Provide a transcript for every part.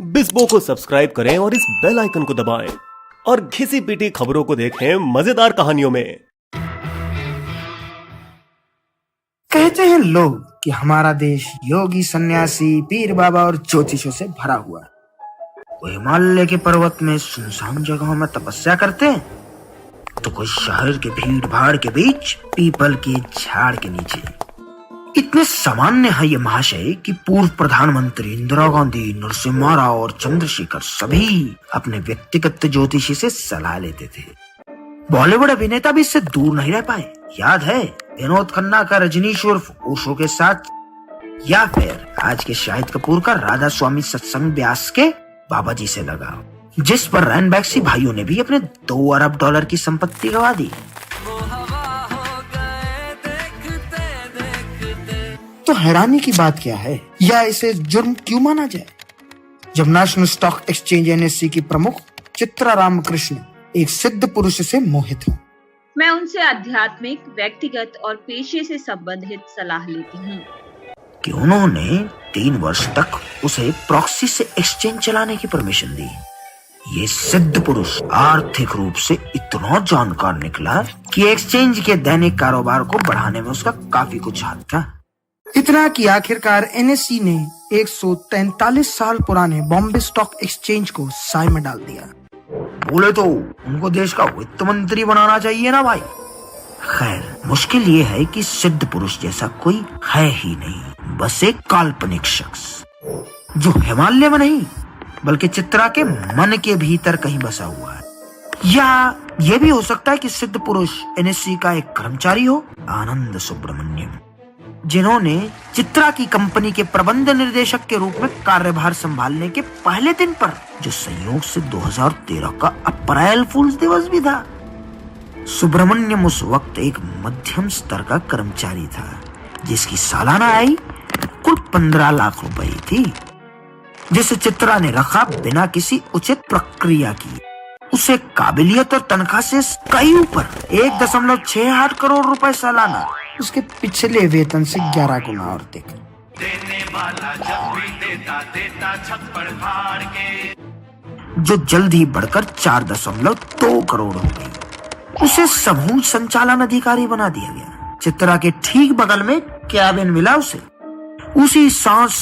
बिस्बो को सब्सक्राइब करें और इस बेल आइकन को दबाएं और घिसी पिटी खबरों को देखें मजेदार कहानियों में। कहते हैं लोग कि हमारा देश योगी, सन्यासी, पीर बाबा और ज्योतिषों से भरा हुआ है। वो हिमालय के पर्वत में सुनसान जगहों में तपस्या करते हैं, तो कोई शहर के भीड़ भाड़ के बीच पीपल के झाड़ के नीचे। इतने सामान्य है ये महाशय कि पूर्व प्रधानमंत्री इंदिरा गांधी, नरसिम्हा राव और चंद्रशेखर सभी अपने व्यक्तिगत ज्योतिषी से सलाह लेते थे। बॉलीवुड अभिनेता भी इससे दूर नहीं रह पाए। याद है विनोद खन्ना का रजनीश उर्फ ओशो के साथ, या फिर आज के शाहिद कपूर का राधा स्वामी सत्संग ब्यास के बाबा जी से लगा, जिस पर रैन बैक्सी भाइयों ने भी अपने 2 अरब डॉलर की संपत्ति गंवा दी। तो हैरानी की बात क्या है, या इसे जुर्म क्यों माना जाए, जब नेशनल स्टॉक एक्सचेंज NSE की प्रमुख चित्रा रामकृष्ण एक सिद्ध पुरुष से मोहित हूँ। मैं उनसे आध्यात्मिक, व्यक्तिगत और पेशे से संबंधित सलाह लेती हूँ कि उन्होंने 3 वर्ष तक उसे प्रॉक्सी से एक्सचेंज चलाने की परमिशन दी। ये सिद्ध पुरुष आर्थिक रूप से इतना जानकार निकला कि एक्सचेंज के दैनिक कारोबार को बढ़ाने में उसका काफी कुछ हाथ था। इतना कि आखिरकार NSE ने 143 साल पुराने बॉम्बे स्टॉक एक्सचेंज को साए में डाल दिया। बोले तो उनको देश का वित्त मंत्री बनाना चाहिए ना भाई। खैर, मुश्किल ये है कि सिद्ध पुरुष जैसा कोई है ही नहीं, बस एक काल्पनिक शख्स जो हिमालय में नहीं बल्कि चित्रा के मन के भीतर कहीं बसा हुआ है। या ये भी हो सकता है कि सिद्ध पुरुष NSE का एक कर्मचारी हो, आनंद सुब्रमण्यम, जिन्होंने चित्रा की कंपनी के प्रबंध निर्देशक के रूप में कार्यभार संभालने के पहले दिन पर, जो संयोग से 2013 का अप्रैल फूल्स दिवस भी था। सुब्रमण्यम उस वक्त एक मध्यम स्तर का कर्मचारी था, जिसकी सालाना आय कुल 15 लाख रुपए थी, जिसे चित्रा ने रखा बिना किसी उचित प्रक्रिया की। उसे काबिलियत और तनख्वाह से कई ऊपर 1.68 करोड़ रुपए सालाना, उसके पिछले वेतन से 11 गुना और अधिक। देने वाला जब भी देता छप्पड़ फाड़ के, जो जल्द ही बढ़कर 4.2 करोड़ हो गई। उसे समूह संचालन अधिकारी बना दिया गया। चित्रा के ठीक बगल में कैबिन मिला उसे। उसी सांस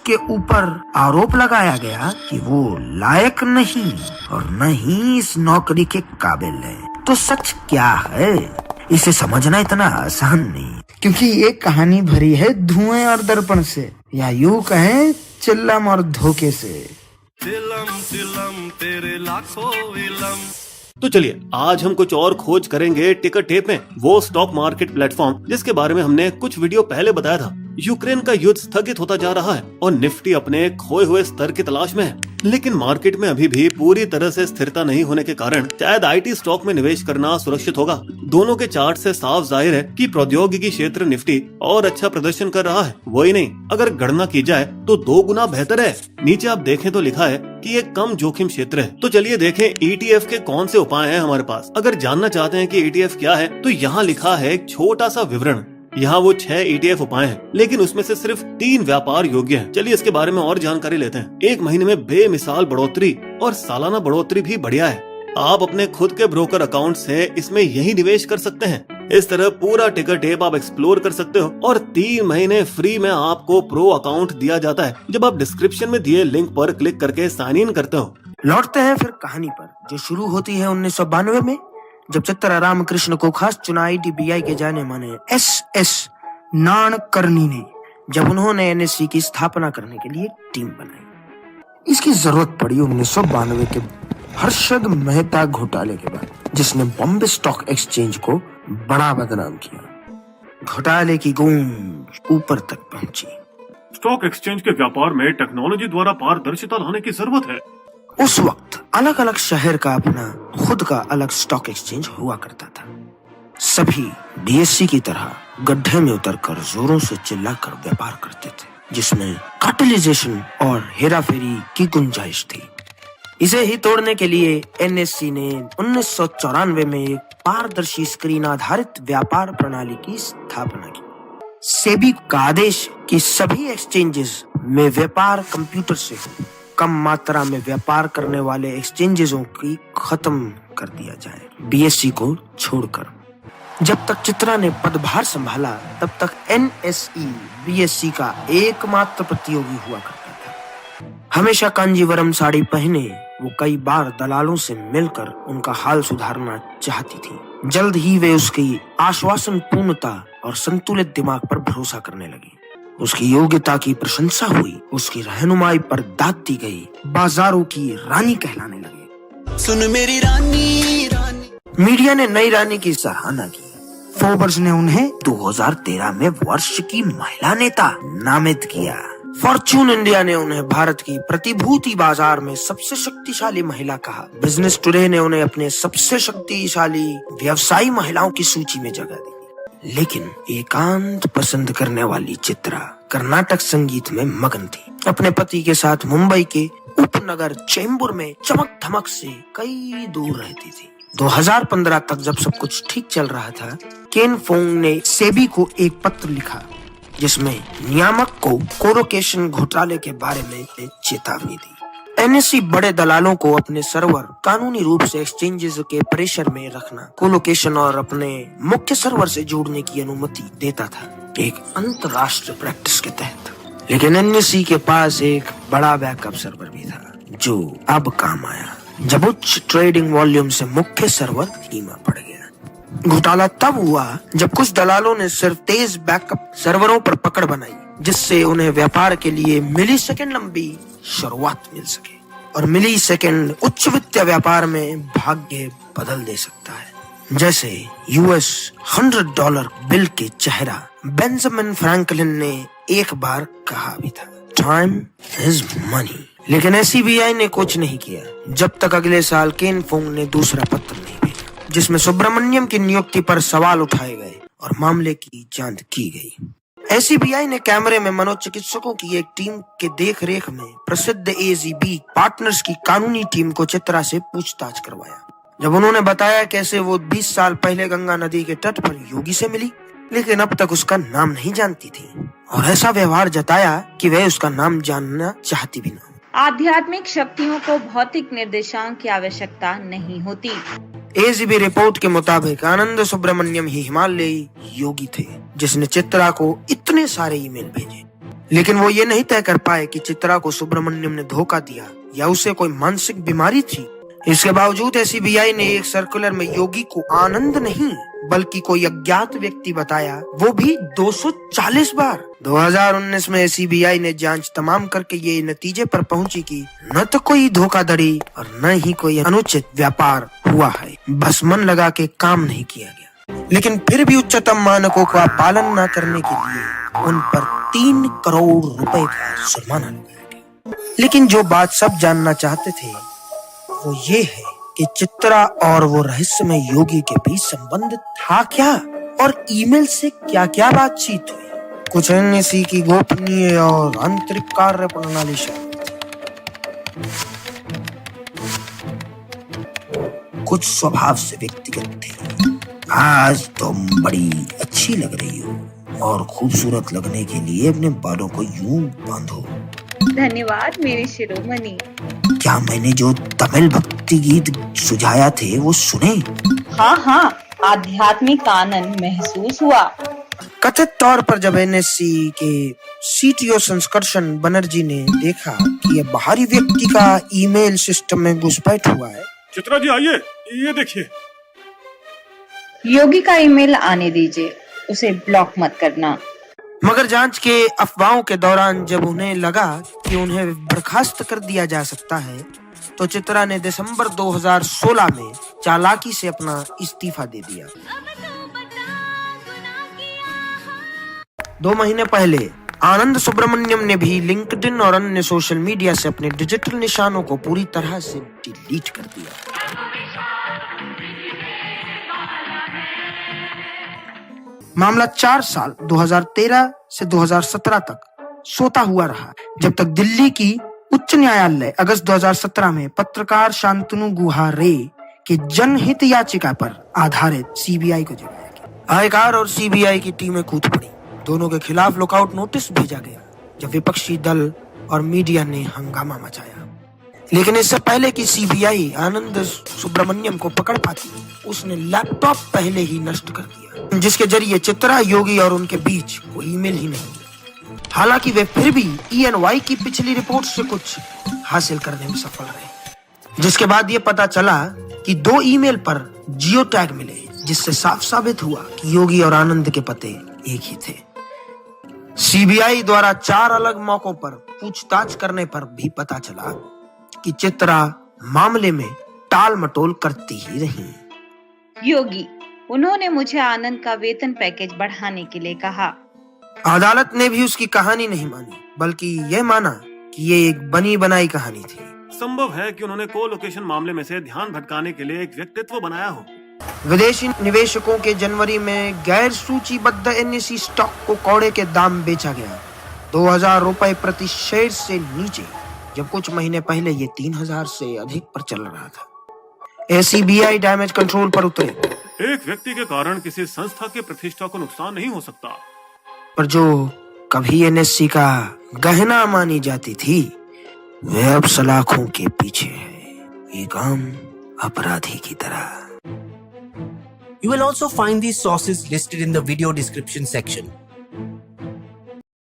के ऊपर आरोप लगाया गया कि वो लायक नहीं और न ही इस नौकरी के काबिल है। तो सच क्या है, इसे समझना इतना आसान नहीं, क्योंकि ये कहानी भरी है धुएं और दर्पण से, या यूं कहें चिल्लम और धोखे से। चिलम चिलम तेरे लाखों विलम। तो चलिए आज हम कुछ और खोज करेंगे टिकट टेप में, वो स्टॉक मार्केट प्लेटफॉर्म जिसके बारे में हमने कुछ वीडियो पहले बताया था। यूक्रेन का युद्ध स्थगित होता जा रहा है और निफ्टी अपने खोए हुए स्तर की तलाश में है, लेकिन मार्केट में अभी भी पूरी तरह से स्थिरता नहीं होने के कारण शायद IT स्टॉक में निवेश करना सुरक्षित होगा। दोनों के चार्ट से साफ जाहिर है कि प्रौद्योगिकी क्षेत्र निफ्टी और अच्छा प्रदर्शन कर रहा है। वही नहीं, अगर गणना की जाए तो 2 गुना बेहतर है। नीचे आप देखें तो लिखा है कि ये कम जोखिम क्षेत्र है। तो चलिए देखें ETF के कौन से उपाय हैं हमारे पास। अगर जानना चाहते हैं कि ETF क्या है तो यहाँ लिखा है एक छोटा सा विवरण। यहाँ वो 6 ETF उपाय हैं, लेकिन उसमें से सिर्फ 3 व्यापार योग्य हैं। चलिए इसके बारे में और जानकारी लेते हैं। 1 महीने में बेमिसाल बढ़ोतरी और सालाना बढ़ोतरी भी बढ़िया है। आप अपने खुद के ब्रोकर अकाउंट से इसमें यही निवेश कर सकते हैं। इस तरह पूरा टिकट टेप आप एक्सप्लोर कर सकते हो और 3 महीने फ्री में आपको प्रो अकाउंट दिया जाता है, जब आप डिस्क्रिप्शन में दिए लिंक पर क्लिक करके साइन इन करते हो। लौटते हैं फिर कहानी पर, जो शुरू होती है 1992 में, जब चित्रा रामकृष्ण को खास चुना IDBI के जाने माने SS नाणकर्णी ने, जब उन्होंने NSE की स्थापना करने के लिए टीम बनाई। इसकी जरूरत पड़ी 1992 के हर्षद मेहता घोटाले के बाद, जिसने बॉम्बे स्टॉक एक्सचेंज को बड़ा बदनाम किया। घोटाले की गूंज ऊपर तक पहुंची। स्टॉक एक्सचेंज के व्यापार में टेक्नोलॉजी द्वारा पारदर्शिता लाने की जरूरत है। उस वक्त अलग अलग शहर का अपना खुद का अलग स्टॉक एक्सचेंज हुआ करता था। सभी DSE की तरह गड्ढे में उतरकर जोरों से चिल्लाकर व्यापार करते थे, जिसमें कार्टेलाइजेशन और हेराफेरी की गुंजाइश थी। इसे ही तोड़ने के लिए NSE ने 1994 में एक पारदर्शी स्क्रीन आधारित व्यापार प्रणाली की स्थापना की। सेबी का आदेश कि सभी एक्सचेंजेस में व्यापार कंप्यूटर से हो, कम मात्रा में व्यापार करने वाले एक्सचेंजेसों की खत्म कर दिया जाए, बीएसई को छोड़कर। जब तक चित्रा ने पदभार संभाला तब तक एनएसई बीएसई का एकमात्र प्रतियोगी हुआ करता था। हमेशा कांजीवरम साड़ी पहने वो कई बार दलालों से मिलकर उनका हाल सुधारना चाहती थी। जल्द ही वे उसकी आश्वासन पूर्णता और संतुलित दिमाग पर भरोसा करने लगी। उसकी योग्यता की प्रशंसा हुई, उसकी रहनुमाई पर दाद दी गई, बाजारों की रानी कहलाने लगी। सुन मेरी रानी रानी। मीडिया ने नई रानी की सराहना की। फोर्ब्स ने उन्हें 2013 में वर्ष की महिला नेता नामित किया। फॉर्च्यून इंडिया ने उन्हें भारत की प्रतिभूति बाजार में सबसे शक्तिशाली महिला कहा। बिजनेस टुडे ने उन्हें अपने सबसे शक्तिशाली व्यवसायी महिलाओं की सूची में जगह दी। लेकिन एकांत पसंद करने वाली चित्रा कर्नाटक संगीत में मगन थी। अपने पति के साथ मुंबई के उपनगर चेंबूर में चमक धमक से कई दूर रहती थी। 2015 तक जब सब कुछ ठीक चल रहा था, केन फोंग ने सेबी को एक पत्र लिखा जिसमें नियामक को कोलोकेशन घोटाले के बारे में चेतावनी दी। एनएसई बड़े दलालों को अपने सर्वर कानूनी रूप से एक्सचेंजेस के प्रेशर में रखना, कोलोकेशन और अपने मुख्य सर्वर से जोड़ने की अनुमति देता था, एक अंतरराष्ट्रीय प्रैक्टिस के तहत। लेकिन एनएसई के पास एक बड़ा बैकअप सर्वर भी था जो अब काम आया जब उच्च ट्रेडिंग वॉल्यूम से मुख्य सर्वर धीमा पड़ गया। घोटाला तब हुआ जब कुछ दलालों ने सिर्फ तेज बैकअप सर्वरों पर पकड़ बनाई, जिससे उन्हें व्यापार के लिए मिली सेकेंड लंबी शुरुआत मिल सके। और मिली सेकेंड उच्च वित्तीय व्यापार में भाग्य बदल दे सकता है। जैसे यूएस $100 बिल के चेहरा बेंजामिन फ्रैंकलिन ने एक बार कहा भी था, टाइम इज मनी। लेकिन एसबीआई ने कुछ नहीं किया जब तक अगले साल केन फोंग ने दूसरा पत्र नहीं भेजा, जिसमें सुब्रमण्यम की नियुक्ति पर सवाल उठाए गए और मामले की जांच की गई। एसबीआई ने कैमरे में मनोचिकित्सकों की एक टीम के देखरेख में प्रसिद्ध एजीबी पार्टनर्स की कानूनी टीम को चित्रा से पूछताछ करवाया। जब उन्होंने बताया कैसे वो 20 साल पहले गंगा नदी के तट पर योगी से मिली, लेकिन अब तक उसका नाम नहीं जानती थी, और ऐसा व्यवहार जताया कि वह उसका नाम जानना चाहती भी न। आध्यात्मिक शक्तियों को भौतिक निर्देशांक की आवश्यकता नहीं होती। एजीबी रिपोर्ट के मुताबिक आनंद सुब्रमण्यम ही हिमालयी योगी थे जिसने चित्रा को इतने सारे ईमेल भेजे। लेकिन वो ये नहीं तय कर पाए कि चित्रा को सुब्रमण्यम ने धोखा दिया या उसे कोई मानसिक बीमारी थी। इसके बावजूद एसबीआई ने एक सर्कुलर में योगी को आनंद नहीं बल्कि कोई अज्ञात व्यक्ति बताया, वो भी 240 बार। 2019 में एसबीआई ने जांच तमाम करके ये नतीजे पर पहुंची कि न तो कोई धोखाधड़ी और न ही कोई अनुचित व्यापार हुआ है, बस मन लगा के काम नहीं किया गया। लेकिन फिर भी उच्चतम मानकों का पालन न करने के लिए उन पर 3 करोड़ रुपए का जुर्माना लगाया गया। लेकिन जो बात सब जानना चाहते थे वो ये है कि चित्रा और वो रहस्यमय योगी के बीच संबंध था क्या, और ईमेल से क्या क्या बातचीत हुई। कुछ एनएसई की गोपनीय और आंतरिक कार्य प्रणाली कुछ स्वभाव से व्यक्तिगत थे। आज तुम बड़ी अच्छी लग रही हो और खूबसूरत लगने के लिए अपने बालों को यूं बांधो। धन्यवाद मेरी शिरोमणि। क्या मैंने जो तमिल भक्ति गीत सुझाया थे वो सुने? हाँ, आध्यात्मिक आनंद महसूस हुआ। कथित तौर पर जब एनएसई के सीटीओ संस्कर्षण बनर्जी ने देखा कि यह बाहरी व्यक्ति का ईमेल सिस्टम में घुसपैठ हुआ है। चित्रा जी आइए, ये देखिए। योगी का ईमेल आने दीजिए, उसे ब्लॉक मत करना। मगर जांच के अफवाहों के दौरान जब उन्हें लगा कि उन्हें बर्खास्त कर दिया जा सकता है, तो चित्रा ने दिसंबर 2016 में चालाकी से अपना इस्तीफा दे दिया। 2 महीने पहले आनंद सुब्रमण्यम ने भी लिंक्डइन और अन्य सोशल मीडिया से अपने डिजिटल निशानों को पूरी तरह से डिलीट कर दिया। मामला 4 साल 2013 से 2017 तक सोता हुआ रहा, जब तक दिल्ली की उच्च न्यायालय अगस्त 2017 में पत्रकार शांतनु गुहा रे के जनहित याचिका पर आधारित सीबीआई को जगाया गया। आयकर और सीबीआई की टीमें कूद पड़ी। दोनों के खिलाफ लुकआउट नोटिस भेजा गया जब विपक्षी दल और मीडिया ने हंगामा मचाया। लेकिन इससे पहले कि सीबीआई आनंद सुब्रमण्यम को पकड़ पाती, उसने लैपटॉप पहले ही नष्ट कर दिया, जिसके जरिए चित्रा, योगी और उनके बीच कोई ईमेल ही नहीं। हालांकि वे फिर भी ENY की पिछली रिपोर्ट से कुछ हासिल करने में सफल रहे, जिसके बाद ये पता चला कि 2 ईमेल पर जियो टैग मिले, जिससे साफ साबित हुआ कि योगी और आनंद के पते एक ही थे। सीबीआई द्वारा 4 अलग मौकों पर पूछताछ करने पर भी पता चला कि चित्रा मामले में टाल मटोल करती ही रही। योगी, उन्होंने मुझे आनंद का वेतन पैकेज बढ़ाने के लिए कहा। अदालत ने भी उसकी कहानी नहीं मानी, बल्कि यह माना कि ये एक बनी बनाई कहानी थी। संभव है कि उन्होंने को-लोकेशन मामले में से ध्यान भटकाने के लिए एक व्यक्तित्व बनाया हो। विदेशी निवेशकों के जनवरी में गैर सूचीबद्ध NSE स्टॉक को कौड़े के दाम बेचा गया, 2000 रुपए प्रति शेयर से नीचे, जब कुछ महीने पहले ये 3000 से अधिक पर चल रहा था। SEBI डैमेज कंट्रोल पर उतरे। एक व्यक्ति के कारण किसी संस्था के प्रतिष्ठा को नुकसान नहीं हो सकता, पर जो कभी NSE का गहना मानी जाती थी, वह अब सलाखों के पीछे है, एक आम अपराधी की तरह। You will also find these sources listed in the video description section.